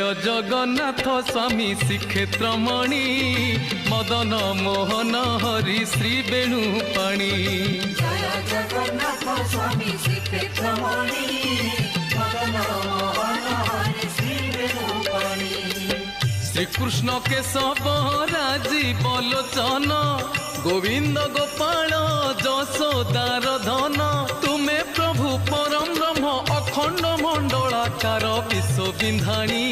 जगन्नाथ स्वामी श्रीक्षेत्रमणि मदन मोहन हरि श्री वेणुपाणी। जय जगन्नाथ स्वामी श्रीक्षेत्रमणि मदन मोहन हरि श्री वेणुपाणी। श्रीकृष्ण केशव राजीव लोचन गोविंद गोपाल जशोदार धन तुमे प्रभु परम ब्रह्म अखंड मंडलाकार विश्व विंधाणी।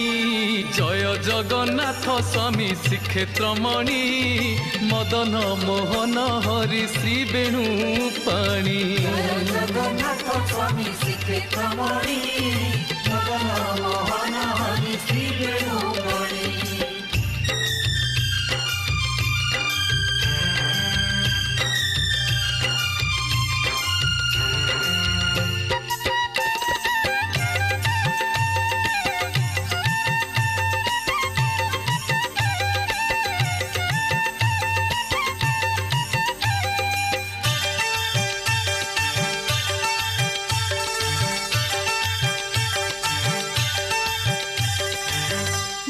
जय जगन्नाथ स्वामी श्रीक्षेत्रमणि मदन मोहन हरि श्री वेणुपाणी। जय जगन्नाथ स्वामी श्रीक्षेत्रमणि मदन मोहन हरि श्री वेणुपाणी।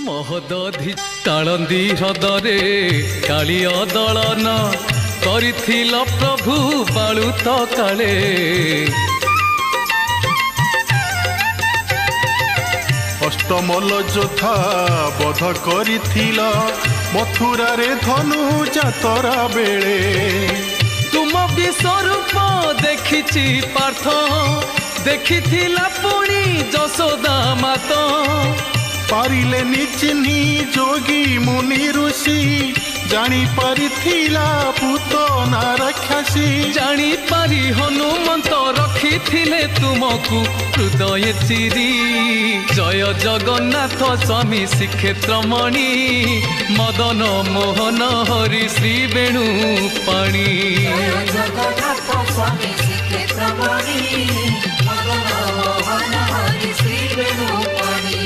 महदधि कालंदी ह्रदरे कालिय दलन करिथिल प्रभु बालुत काले। अष्टमल जोधा बध करिथिल मथुरा रे धनु जातरा बेले। तुम विश्वरूप देखिछि पार्थ देखिथिला पुणी जशोदा माता। पारिले निचिन्ही जोगी मुनि ऋषि जानी पारिथिला पूतना राक्षसी। जानी पारी हनुमंत रखिथिले तुमको हृदय चिरी। जय जगन्नाथ स्वामी श्रीक्षेत्रमणि मदन मोहन हरि श्री वेणुपाणी। जय जगन्नाथ स्वामी श्रीक्षेत्रमणि मदन मोहन हरि श्री वेणुपाणी।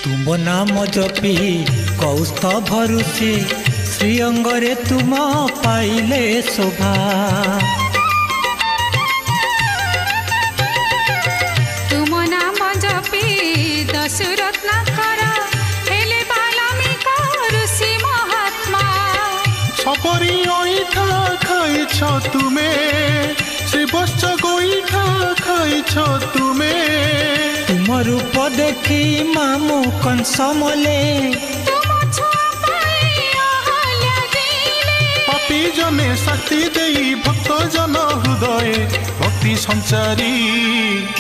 तुम नाम जपी कौस्तभ ऋषि श्रीअंगरे तुम पाइले शोभा। तुम नाम जपी दशरत्नाकर हेले बाल्मीक ऋषि महात्मा। सबरी ओइठा खाइछ तुमे श्रीवत्स गोइठा खाइछ तुमे। तुम रूप देखी मामु कंसमले पापी जने शक्ति देई भक्त जन हृदय भक्ति संचारी।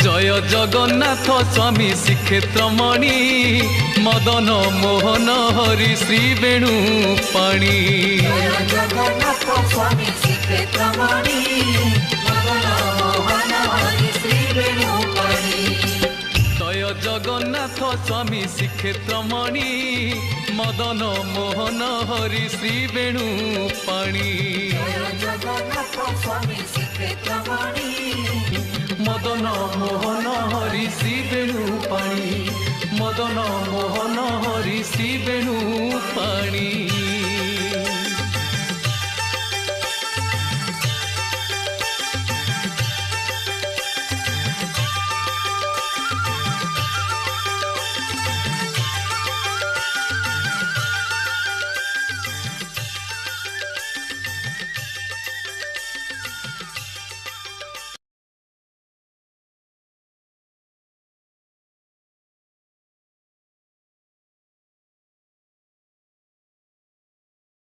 जय जगन्नाथ स्वामी श्रीक्षेत्रमणि मदन मोहन हरि श्री वेणुपाणी। जय जगन्नाथ स्वामी श्रीक्षेत्रमणि मदन मोहन हरि श्री वेणुपाणी। जय जगन्नाथ स्वामी श्रीक्षेत्रमणि मदन मोहन हरि श्री वेणुपाणी। जय जगन्नाथ स्वामी श्रीक्षेत्रमणि मदन मोहन हरि श्री वेणुपाणी। मदन मोहन हरि श्री वेणुपाणी।